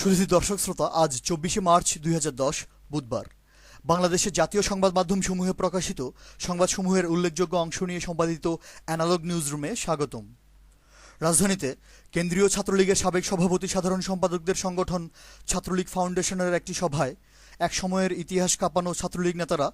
সুধী দর্শক শ্রোতা, আজ 24শে মার্চ 2010 বুধবার। বাংলাদেশের জাতীয় সংবাদ মাধ্যমসমূহে প্রকাশিত সংবাদসমূহের উল্লেখযোগ্য অংশ নিয়ে সম্পাদিত অ্যানালগ নিউজ রুমে স্বাগতম। রাজধানীতে কেন্দ্রীয় ছাত্রলীগের সাবেক সভাপতি সাধারণ সম্পাদকদের সংগঠন ছাত্রলীগ ফাউন্ডেশনের একটি সভায় এক সময়ের ইতিহাস কাঁপানো ছাত্রলীগ নেতারা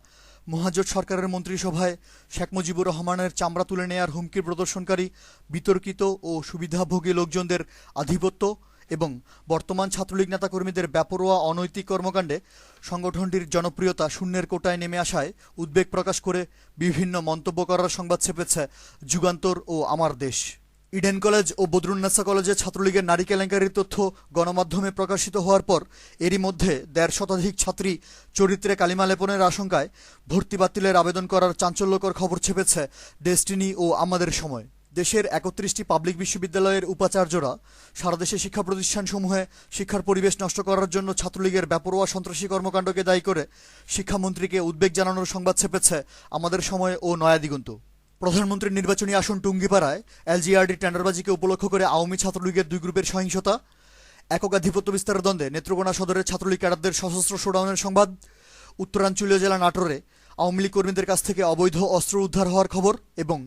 মহাজোট সরকারের মন্ত্রিসভায় শেখ মুজিবুর রহমানের চামড়া তুলে নেয়ার হুমকির প্রদর্শনকারী বিতর্কিত ও সুবিধাভোগী লোকজনদের আধিপত্য এবং বর্তমান ছাত্রলীগ নেতাকর্মীদের বেপরোয়া অনৈতিক কর্মকাণ্ডে সংগঠনটির জনপ্রিয়তা শূন্যের কোটায় নেমে আসায় উদ্বেগ প্রকাশ করে বিভিন্ন মন্তব্য করার সংবাদ ছেপেছে যুগান্তর ও আমার দেশ। ইডেন কলেজ ও বদরুন্নেসা কলেজে ছাত্রলীগের নারী কেলেঙ্কারির তথ্য গণমাধ্যমে প্রকাশিত হওয়ার পর এরই মধ্যে ১৫০ শতাধিক ছাত্রী চরিত্রে কালিমা লেপনের আশঙ্কায় ভর্তি বাতিলের আবেদন করার চাঞ্চল্যকর খবর ছেপেছে ডেস্টিনি ও আমাদের সময়। দেশের ৩১টি পাবলিক বিশ্ববিদ্যালয়ের উপাচার্যরা সারা দেশে শিক্ষা প্রতিষ্ঠানসমূহে শিক্ষার পরিবেশ নষ্ট করার জন্য ছাত্রলীগের বেপরোয়া সন্ত্রাসী কর্মকাণ্ডকে দায়ী করে শিক্ষামন্ত্রীকে উদ্বেগ জানানোর সংবাদ ছেপেছে আমাদের সময় ও নয়া দিগন্ত। প্রধানমন্ত্রীর নির্বাচনী আসন টুঙ্গিপাড়ায় এলজিআরডি টেন্ডারবাজিকে উপলক্ষ করে আওয়ামী ছাত্রলীগের দুই গ্রুপের সহিংসতা, একক আধিপত্য বিস্তারের দ্বন্দ্বে নেত্রকোনা সদরের ছাত্রলীগ ক্যাডারদের সশস্ত্র শোডাউনের সংবাদ, উত্তরাঞ্চলীয় জেলা নাটোরে আওয়ামী লীগ কর্মীদের কাছ থেকে অবৈধ অস্ত্র উদ্ধার হওয়ার খবর এবং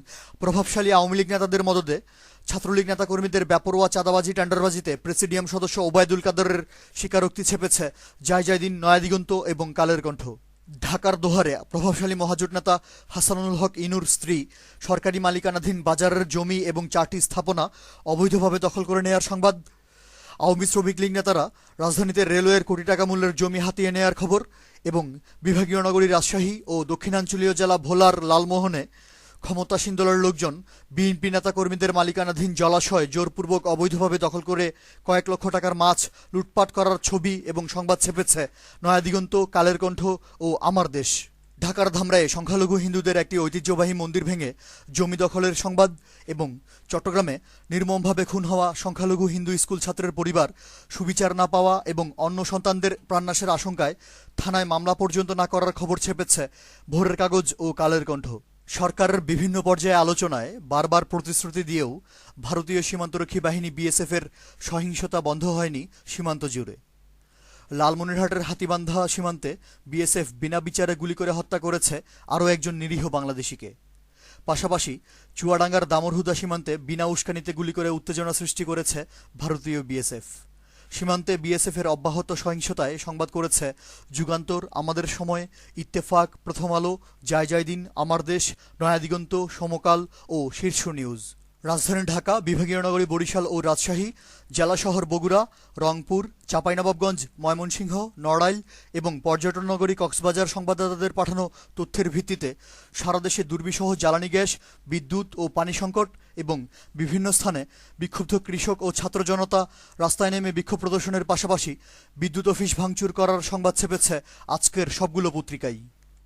প্রভাবশালী আওয়ামী লীগ নেতাদের মদদে ছাত্রলীগ নেতাকর্মীদের বেপরোয়া চাঁদাবাজি টেন্ডারবাজিতে প্রেসিডিয়াম সদস্য ওবায়দুল কাদেরের স্বীকারোক্তি ছেপেছে জায়জায়দিন, নয়া দিগন্ত এবং কালের কণ্ঠ। ঢাকার দোহারে প্রভাবশালী মহাজোট নেতা হাসানুল হক ইনুর স্ত্রী সরকারি মালিকানাধীন বাজারের জমি এবং 4টি স্থাপনা অবৈধভাবে দখল করে নেয়ার সংবাদ, আওয়ামী শ্রমিক লীগ নেতারা রাজধানীতে রেলওয়ের কোটি টাকা মূল্যের জমি হাতিয়ে নেয়ার খবর এবং বিভাগীয় নগরী রাজশাহী ও দক্ষিণাঞ্চলীয় জেলা ভোলার লালমোহনে ক্ষমতাসীন দলের লোকজন বিএনপি নেতাকর্মীদের মালিকানাধীন জলাশয় জোরপূর্বক অবৈধভাবে দখল করে কয়েক লক্ষ টাকার মাছ লুটপাট করার ছবি এবং সংবাদ ছেপেছে নয়া দিগন্ত, কালের কণ্ঠ ও আমার দেশ। ঢাকার ধামরায়ে সংখ্যালঘু হিন্দুদের একটি ঐতিহ্যবাহী মন্দির ভেঙে জমি দখলের সংবাদ এবং চট্টগ্রামে নির্মমভাবে খুন হওয়া সংখ্যালঘু হিন্দু স্কুল ছাত্রের পরিবার সুবিচার না পাওয়া এবং অন্য সন্তানদের প্রাণনাশের আশঙ্কায় থানায় মামলা পর্যন্ত না করার খবর ছেপেছে ভোরের কাগজ ও কালের কণ্ঠ। সরকারের বিভিন্ন পর্যায়ে আলোচনায় বারবার প্রতিশ্রুতি দিয়েও ভারতীয় সীমান্তরক্ষী বাহিনী বিএসএফের সহিংসতা বন্ধ হয়নি সীমান্ত জুড়ে। লালমনিরহাটের হাতিবান্ধা সীমান্তে বিএসএফ বিনা বিচারে গুলি করে হত্যা করেছে আরও একজন নিরীহ বাংলাদেশিকে। পাশাপাশি চুয়াডাঙ্গার দামরহুদা সীমান্তে বিনা উস্কানিতে গুলি করে উত্তেজনা সৃষ্টি করেছে ভারতীয় বিএসএফ। সীমান্তে বিএসএফের অব্যাহত সহিংসতায় সংবাদ করেছে যুগান্তর, আমাদের সময়, ইত্তেফাক, প্রথম আলো, জায়জায়দিন, আমার দেশ, নয়া দিগন্ত, সমকাল ও শীর্ষ নিউজ। রাজধানী ঢাকা, বিভাগীয় নগরী বরিশাল ও রাজশাহী, জেলা শহর বগুড়া, রংপুর, চাঁপাইনবাবগঞ্জ, ময়মনসিংহ, নড়াইল এবং পর্যটন নগরী কক্সবাজার সংবাদদাতাদের পাঠানো তথ্যের ভিত্তিতে সারা দেশে দুর্বিষহ জ্বালানি গ্যাস, বিদ্যুৎ ও পানি সংকট এবং বিভিন্ন স্থানে বিক্ষুব্ধ কৃষক ও ছাত্র জনতা রাস্তায় নেমে বিক্ষোভ প্রদর্শনের পাশাপাশি বিদ্যুৎ অফিস ভাঙচুর করার সংবাদ ছেপেছে আজকের সবগুলো পত্রিকাই।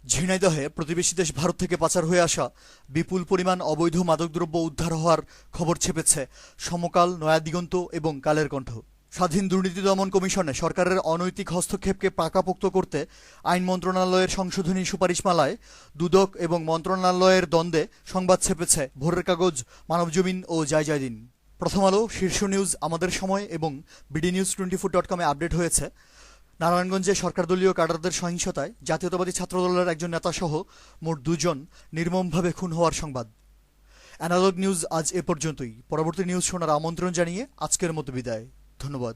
ঝিনাইদহে প্রতিবেশী দেশ ভারত থেকে পাচার হয়ে আসা বিপুল পরিমাণ অবৈধ মাদকদ্রব্য উদ্ধার হওয়ার খবর ছেপেছে সমকাল, নয়া দিগন্ত এবং কালের কণ্ঠ। স্বাধীন দুর্নীতি দমন কমিশনে সরকারের অনৈতিক হস্তক্ষেপকে পাকাপোক্ত করতে আইন মন্ত্রণালয়ের সংশোধনী সুপারিশমালায় দুদক এবং মন্ত্রণালয়ের দ্বন্দ্বে সংবাদ ছেপেছে ভোরের কাগজ, মানবজমিন ও জায়জায়দিন। প্রথম আলো, শীর্ষ নিউজ, আমাদের সময় এবং bdnews24.com আপডেট হয়েছে নারায়ণগঞ্জে সরকারদলীয় ক্যাডারদের সহিংসতায় জাতীয়তাবাদী ছাত্রদলের একজন নেতাসহ মোট 2 জন নির্মমভাবে খুন হওয়ার সংবাদ। অ্যানালগ নিউজ আজ এ পর্যন্তই। পরবর্তী নিউজ শোনার আমন্ত্রণ জানিয়ে আজকের মতো বিদায়। ধন্যবাদ।